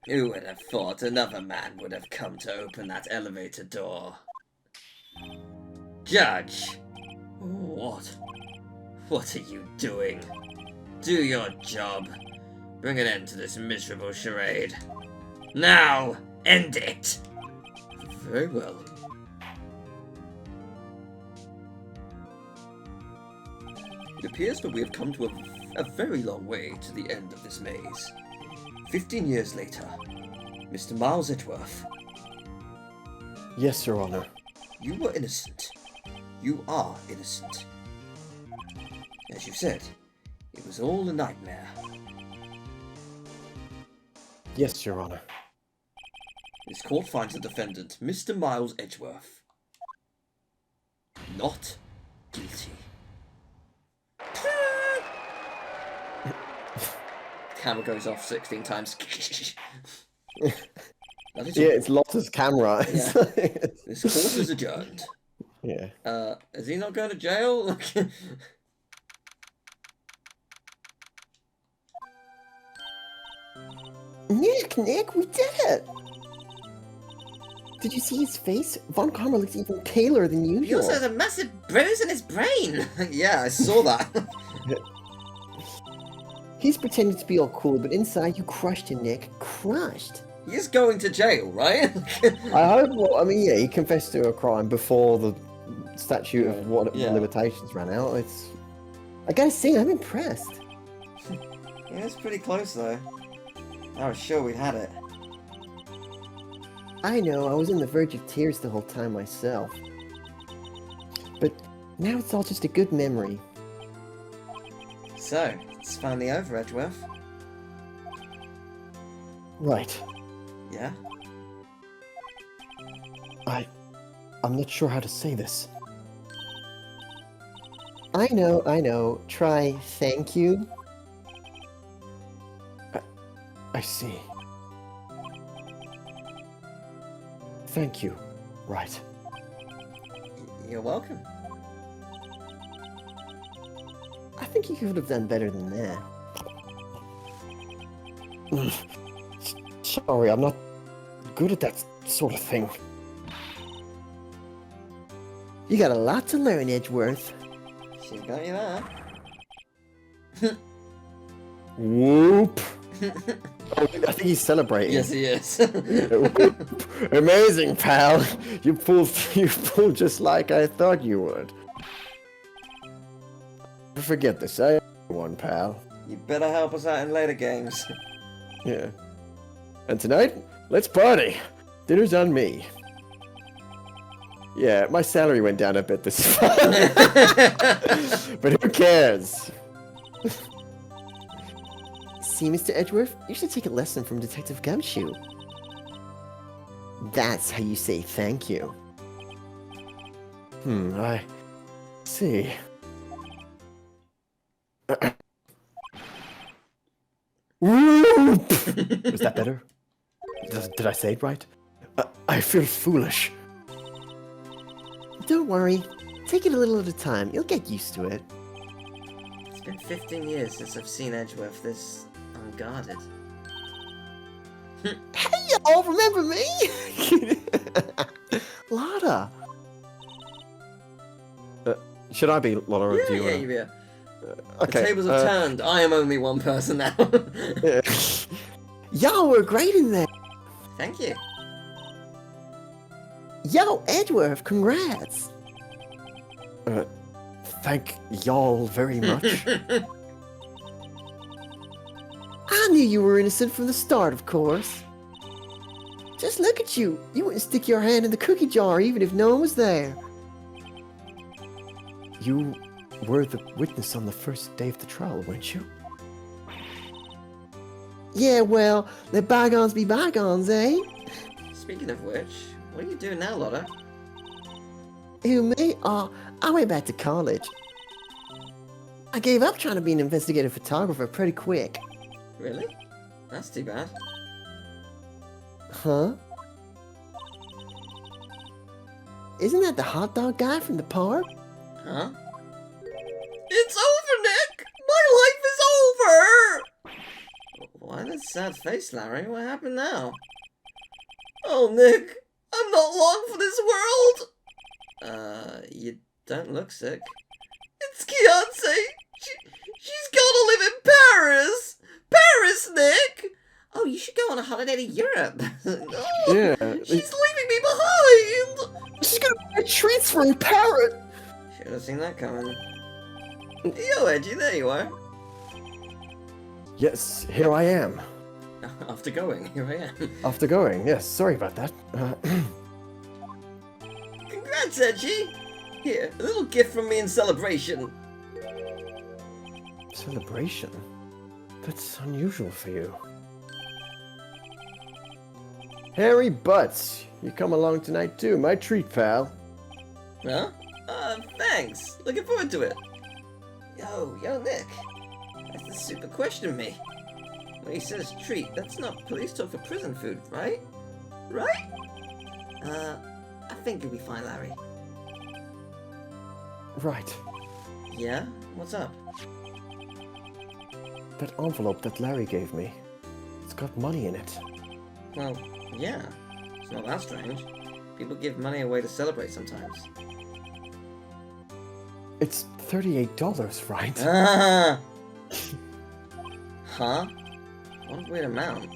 Who would have thought another man would have come to open that elevator door? Judge! What? What are you doing? Do your job. Bring an end to this miserable charade. Now! End it! Very well. It appears that we have come to a very long way to the end of this maze. 15 years later, Mr. Miles Edgeworth. Yes, Your Honor. You were innocent. You are innocent. As you said, it was all a nightmare. Yes, Your Honor. This court finds the defendant, Mr. Miles Edgeworth, not guilty. Camera goes off 16 times. That is It's Lotta's camera. Yeah. This court is adjourned. Yeah. Is he not going to jail? Nick, we did it! Did you see his face? Von Karma looks even paler than usual. He also has a massive bruise in his brain. Yeah, I saw that. He's pretending to be all cool, but inside you crushed him, Nick. Crushed. He is going to jail, right? I hope. Well, I mean, yeah, he confessed to a crime before the statute of limitations ran out. I gotta say, I'm impressed. Yeah, it's pretty close though. I was sure we'd had it. I know, I was on the verge of tears the whole time myself. But now it's all just a good memory. So, it's finally over, Edgeworth. Right. Yeah? I'm not sure how to say this. I know. Try thank you. I see. Thank you. Right. You're welcome. I think you could have done better than that. Sorry, I'm not good at that sort of thing. You got a lot to learn, Edgeworth. She's got you there. Whoop! Oh, I think he's celebrating. Yes, he is. Amazing, pal. You pulled just like I thought you would. Forget this, one, pal. You better help us out in later games. Yeah. And tonight, let's party. Dinner's on me. Yeah, my salary went down a bit this month. But who cares? See, Mr. Edgeworth, you should take a lesson from Detective Gumshoe. That's how you say thank you. I see. Was that better? Did I say it right? I feel foolish. Don't worry. Take it a little at a time. You'll get used to it. It's been 15 years since I've seen Edgeworth this unguarded. Hey, y'all, remember me? Lotta. Should I be Lotta, or do you want to... Yeah. Okay, the tables have turned. I am only one person now. Y'all were great in there. Thank you. Yo, Edgeworth, congrats. Thank y'all very much. you you were innocent from the start, of course. Just look at you. You wouldn't stick your hand in the cookie jar even if no one was there. You were the witness on the first day of the trial, weren't you? Yeah, well, let bygones be bygones, eh? Speaking of which, what are you doing now, Lotta? Who, me? Oh, I went back to college. I gave up trying to be an investigative photographer pretty quick. Really? That's too bad. Huh? Isn't that the hot dog guy from the park? Huh? It's over, Nick! My life is over! Why that sad face, Larry? What happened now? Oh, Nick! I'm not long for this world! You don't look sick. It's Jaiette! She's gotta live in Paris! Paris, Nick! Oh, you should go on a holiday to Europe. Oh, Yeah. she's leaving me behind! She's gonna buy treats for a parrot! Should have seen that coming. Yo, Edgy, there you are. Yes, here I am. After going, here I am. After going, yes, sorry about that. Congrats, Edgy! Here, a little gift from me in celebration. Celebration? That's unusual for you. Harry Butts, you come along tonight too, my treat, pal. Huh? Thanks. Looking forward to it. Yo, Nick. That's the super question me. When he says treat, that's not police talk for prison food, right? Right? I think you'll be fine, Larry. Right. Yeah? What's up? That envelope that Larry gave me. It's got money in it. Well, yeah. It's not that strange. People give money away to celebrate sometimes. It's $38, right? Ah! Huh? What a weird amount.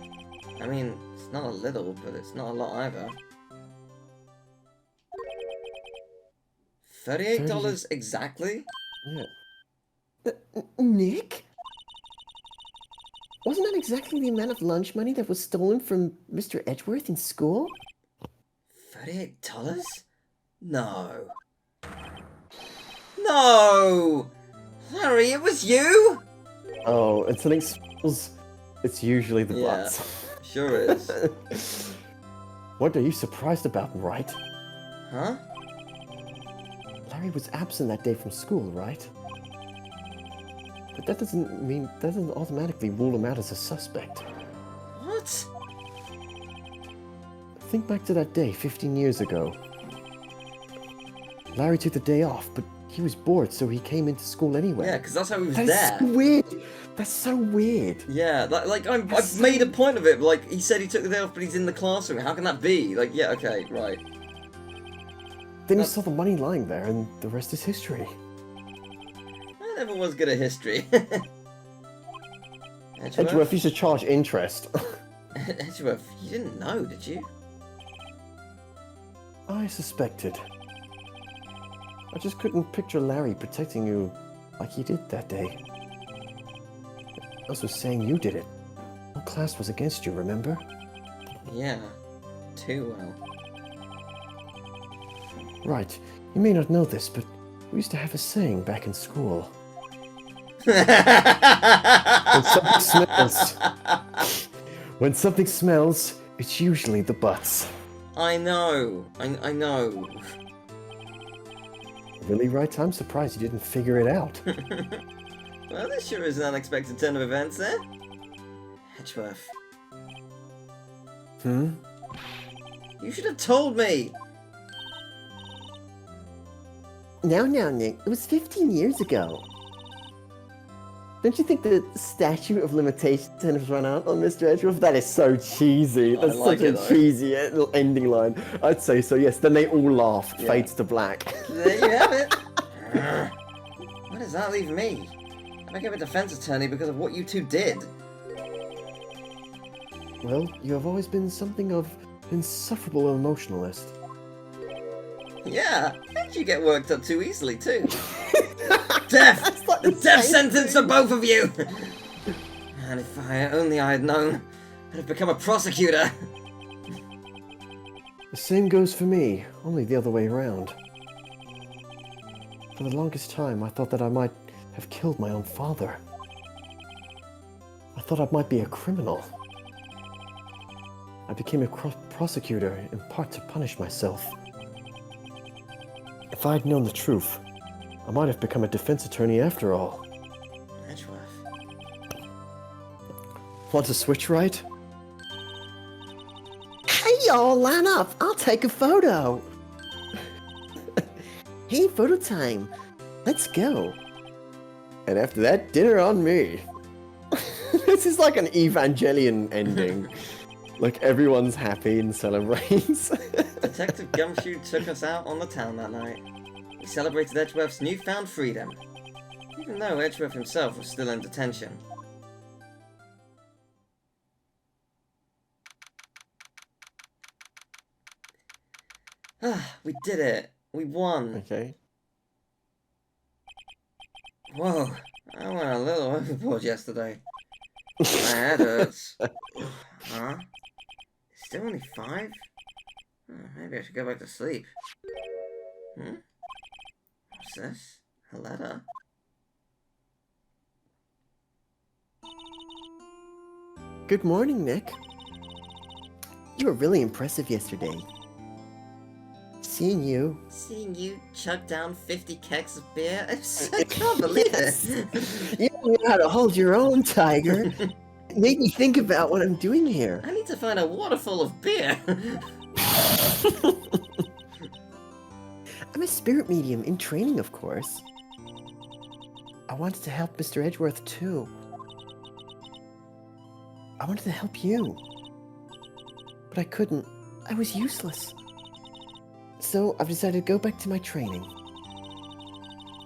I mean, it's not a little, but it's not a lot either. $38 exactly? Yeah. Nick? Wasn't that exactly the amount of lunch money that was stolen from Mr. Edgeworth in school? $38? No. No! Harry, it was you? Oh, and something smells. It's usually the Yeah, butts. sure is. What are you surprised about, Wright? Huh? Larry was absent that day from school, right? But that doesn't automatically rule him out as a suspect. What? Think back to that day 15 years ago. Larry took the day off, but he was bored, so he came into school anyway. Yeah, because that's how he was That's there. so weird. That's so weird. Yeah, I've made a point of it. Like, he said he took the day off, but he's in the classroom. How can that be? Like, yeah, okay, right. Then you saw the money lying there, and the rest is history. I never was good at history. Edgeworth, you should charge interest. Edgeworth, you didn't know, did you? I suspected. I just couldn't picture Larry protecting you like he did that day. I was saying you did it. Whole class was against you, remember? Yeah, too well. Right. You may not know this, but we used to have a saying back in school. When something smells, it's usually the butts. I know. I know. Really, Wright? I'm surprised you didn't figure it out. Well, this sure is an unexpected turn of events there. Edgeworth. Hmm? You should have told me! Now, Nick. It was 15 years ago. Don't you think the statute of limitations has run out on Mr. Edgeworth? That is so cheesy. That's like such it, a though. cheesy ending line. I'd say so, yes. Then they all laugh. Yeah. Fades to black. There you have it. Where does that leave me? I became a defense attorney because of what you two did. Well, you have always been something of an insufferable emotionalist. Yeah, and you get worked up too easily too. Death! Like The the death same sentence for both of you! And if only I had known, I'd have become a prosecutor. The same goes for me, only the other way around. For the longest time, I thought that I might have killed my own father. I thought I might be a criminal. I became a prosecutor in part to punish myself. If I had known the truth, I might have become a defense attorney after all. Edgeworth. Want to switch, Wright? Hey y'all, line up! I'll take a photo! Hey, photo time! Let's go! And after that, dinner on me! This is like an Evangelion ending. Like everyone's happy and celebrates. Detective Gumshoe took us out on the town that night. We celebrated Edgeworth's newfound freedom, even though Edgeworth himself was still in detention. We did it! We won! Okay. Whoa, I went a little overboard yesterday. My head hurts. Huh? It's still only 5? Oh, maybe I should go back to sleep. What's this? A letter? Good morning, Nick. You were really impressive yesterday. Seeing you chug down 50 kegs of beer? I can't believe it! You don't know how to hold your own, Tiger. It made me think about what I'm doing here. I need to find a waterfall of beer! I'm a spirit medium in training, of course. I wanted to help Mr. Edgeworth, too. I wanted to help you. But I couldn't. I was useless. So I've decided to go back to my training.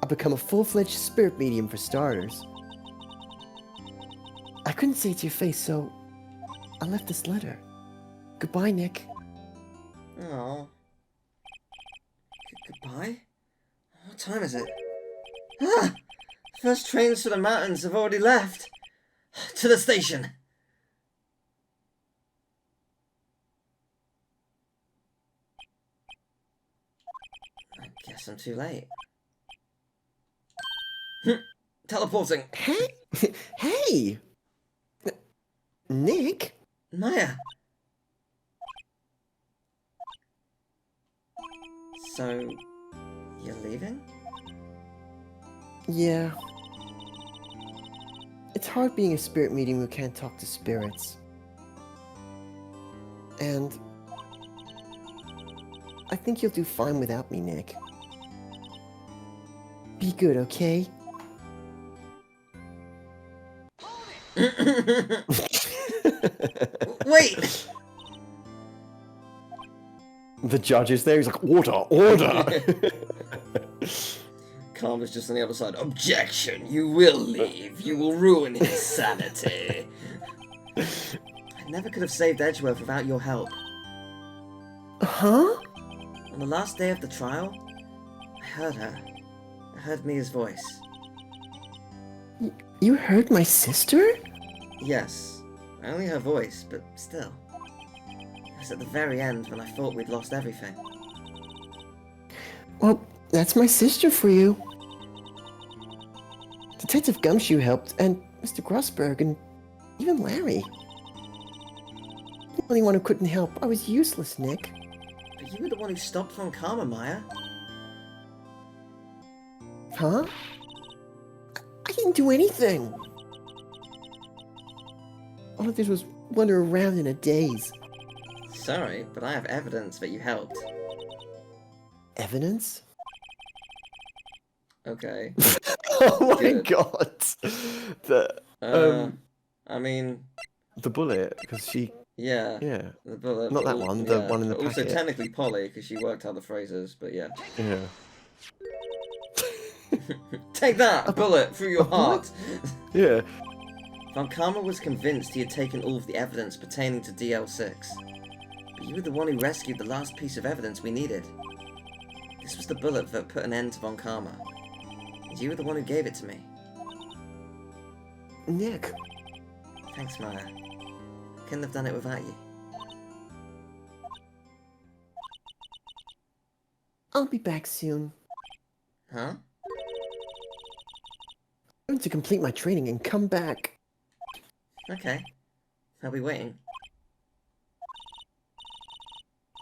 I'll become a full-fledged spirit medium for starters. I couldn't say it to your face, so I left this letter. Goodbye, Nick. Oh. Goodbye? What time is it? Ah! First trains for the mountains have already left. To the station. I guess I'm too late. Teleporting. Hey! Hey! Nick? Maya. So, you're leaving? Yeah. It's hard being a spirit medium who can't talk to spirits. And I think you'll do fine without me, Nick. Be good, okay? Wait! The judge is there, he's like, order, order! Karma's just on the other side. Objection! You will leave. You will ruin his sanity. I never could have saved Edgeworth without your help. Huh? On the last day of the trial, I heard her. I heard Mia's voice. You heard my sister? Yes, only her voice, but still. It was at the very end when I thought we'd lost everything. Well, that's my sister for you. Detective Gumshoe helped, and Mr. Grossberg, and even Larry. The only one who couldn't help. I was useless, Nick. But you were the one who stopped Von Karma, Maya. Huh? I didn't do anything. All I did was wander around in a daze. Sorry, but I have evidence that you helped. Evidence? Okay. Oh my Good. god. I mean... The bullet, because she... Yeah. Yeah. The bullet. Not that one, the one in the but also packet. technically Polly, because she worked out the phrases, but yeah. Yeah. Take that! A bullet through your heart! Yeah. Von Karma was convinced he had taken all of the evidence pertaining to DL6. But you were the one who rescued the last piece of evidence we needed. This was the bullet that put an end to Von Karma. And you were the one who gave it to me. Nick, Thanks, Maya. Couldn't have done it without you. I'll be back soon. Huh? I'm going to complete my training and come back. Okay. I'll be waiting.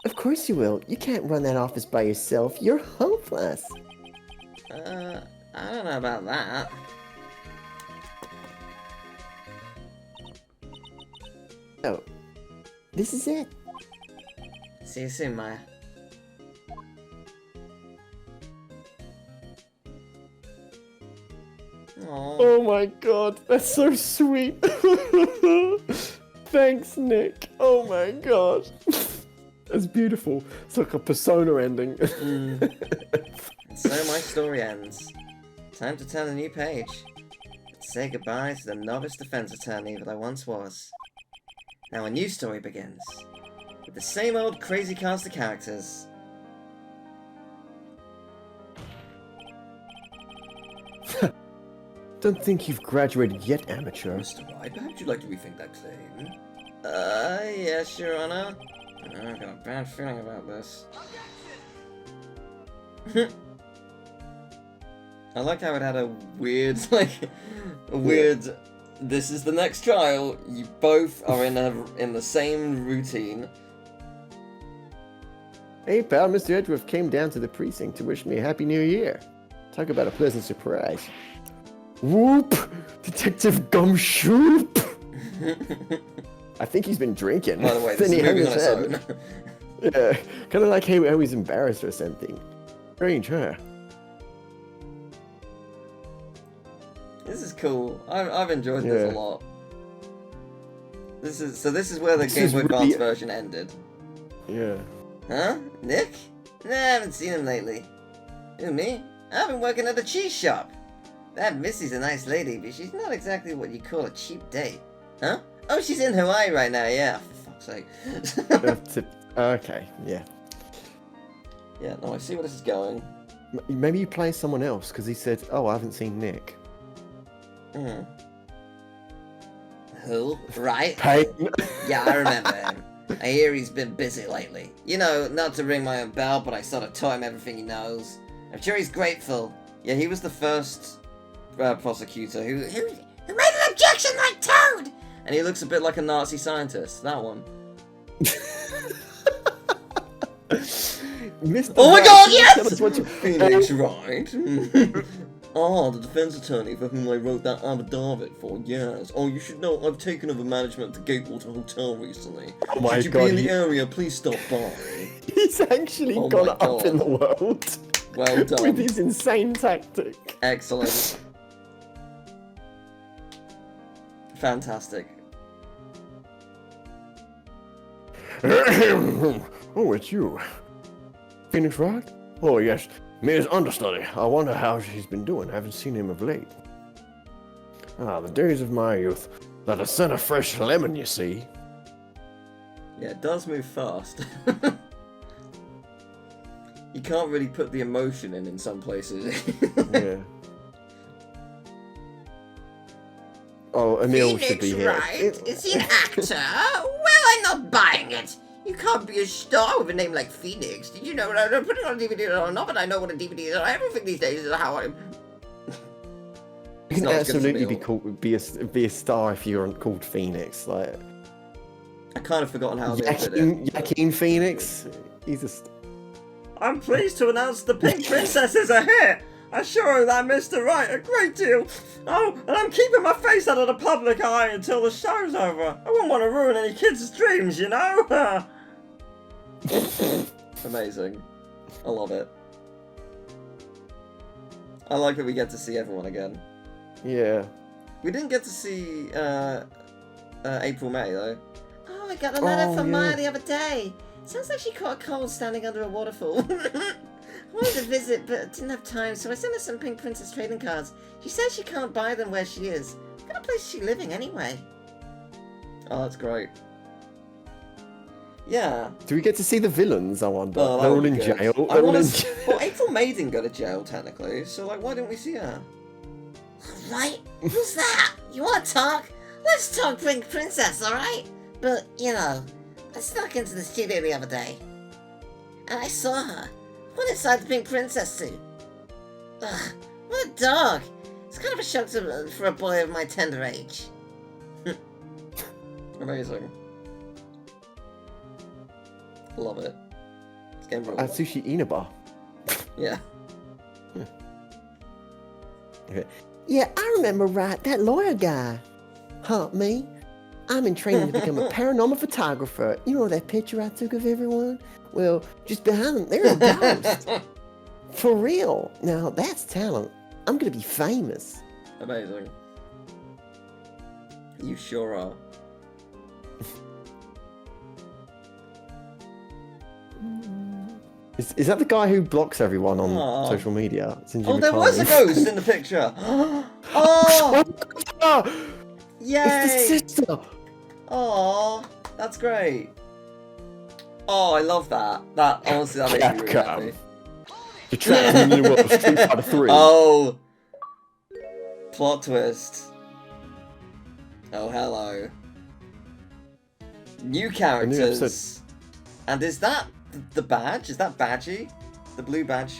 Of course you will. You can't run that office by yourself. You're hopeless. I don't know about that. Oh, this is it. See you soon, Maya. Aww. Oh my god, that's so sweet. Thanks, Nick. Oh my god. That's beautiful. It's like a Persona ending. And so my story ends. Time to turn a new page. Say goodbye to the novice defense attorney that I once was. Now a new story begins. With the same old crazy cast of characters. Don't think you've graduated yet, amateur. Mr. Wright, perhaps you'd like to rethink that claim? Yes, Your Honor. I've got a bad feeling about this. I like how it had a weird, this is the next trial, you both are in the same routine. Hey pal, Mr. Edgeworth came down to the precinct to wish me a happy new year. Talk about a pleasant surprise. Whoop! Detective Gumshoop! I think he's been drinking. By the way, this is moving on its own. Yeah, kind of like how he's embarrassed or something. Strange, huh? This is cool. I've enjoyed this a lot. This is where the Game Boy Advance version ended. Yeah. Huh? Nick? Nah, I haven't seen him lately. Who, me? I've been working at a cheese shop. That Missy's a nice lady, but she's not exactly what you call a cheap date. Huh? Oh, she's in Hawaii right now, yeah, for fuck's sake. Okay, yeah. Yeah, no, I see where this is going. Maybe you play someone else, because he said, oh, I haven't seen Nick. Hmm. Who? Right? Peyton. Yeah, I remember him. I hear he's been busy lately. You know, not to ring my own bell, but I sort of taught him everything he knows. I'm sure he's grateful. Yeah, he was the first prosecutor who made an objection like Toad! And he looks a bit like a Nazi scientist, that one. Mr. Oh my Wright, god, yes! Phoenix Wright. The defense attorney for whom I wrote that affidavit for, yes. Oh, you should know I've taken over management of the Gatewater Hotel recently. Oh my should you god, be in the area, please stop by. He's actually gone up in the world. Well done. With his insane tactic. Excellent. Fantastic. Oh, it's you. Phoenix Wright? Oh, yes. Me as understudy. I wonder how she's been doing. I haven't seen him of late. Ah, the days of my youth. Like a scent of fresh lemon, you see. Yeah, it does move fast. You can't really put the emotion in some places. Yeah. Oh, Emil Phoenix should be here. Wright? Is he an actor? Well, I'm not buying it. You can't be a star with a name like Phoenix. Did you know? I don't put it on DVD or not, but I know what a DVD is. Everything these days is how I'm. You can absolutely be a star if you're called Phoenix. Like, I kind of forgotten how they did it. Joaquin Phoenix. He's a. I'm pleased to announce the Pink Princess is a hit. I sure owe that Mr. Wright a great deal. Oh, and I'm keeping my face out of the public eye until the show's over. I wouldn't want to ruin any kids' dreams, you know? Amazing. I love it. I like that we get to see everyone again. Yeah. We didn't get to see April May, though. Oh, I got a letter from Maya the other day. Sounds like she caught a cold standing under a waterfall. I wanted to visit, but didn't have time, so I sent her some Pink Princess trading cards. She says she can't buy them where she is. What kind of place is she living, anyway? Oh, that's great. Yeah. Do we get to see the villains, I wonder? Oh, They're all in jail. Well, April May didn't go to jail, technically, so, like, why didn't we see her? Right? Who's that? You want to talk? let's talk Pink Princess, alright? But, you know, I snuck into the studio the other day, and I saw her. What inside the Pink Princess suit? Ugh, what a dog! It's kind of a shock for a boy of my tender age. Amazing. Love it. It's game for Atsushi Inaba. Yeah. Okay. Yeah, I remember Wright, that lawyer guy. Huh, me? I'm in training to become a paranormal photographer. You know that picture I took of everyone? Well, just behind them, there's a ghost. For real. Now, that's talent. I'm gonna be famous. Amazing. You sure are. Is that the guy who blocks everyone on Aw. social media? Oh, there was a ghost in the picture. Oh, yay! It's the sister. Oh, that's great. Oh, I love that. That honestly, that makes me really Capcom. happy. You're trapped in the new world of Street Fighter 3. Oh, plot twist. Oh, hello. New characters. episode. And is that the badge? Is that Badgie? The blue badge?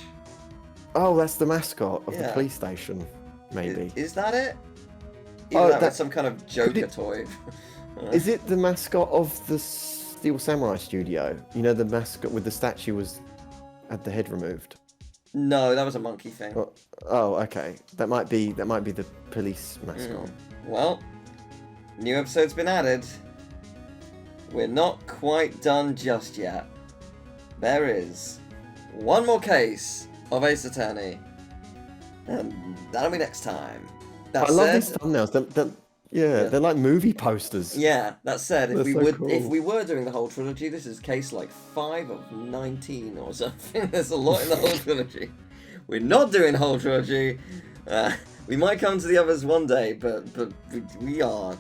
Oh, that's the mascot of Yeah. the police station, maybe. Is that it? Oh, Either that that- was some kind of Joker it- toy. Is it the mascot of the Steel Samurai studio? You know, the mascot with the statue had the head removed. No, that was a monkey thing. Oh, okay. That might be the police mascot. Well, new episode's been added. We're not quite done just yet. There is one more case of Ace Attorney. And that'll be next time. That I love said, these thumbnails. They're like movie posters. yeah, that said, They're so cool. if we were doing the whole trilogy, this is case like 5 of 19 or something. There's a lot in the whole trilogy. We're not doing the whole trilogy. We might come to the others one day, but we are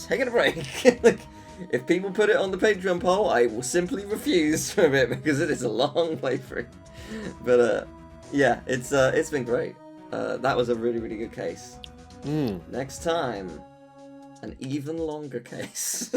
taking a break. Like, if people put it on the Patreon poll, I will simply refuse for a bit because it is a long playthrough. But yeah, it's been great. That was a really, really good case. Next time, an even longer case.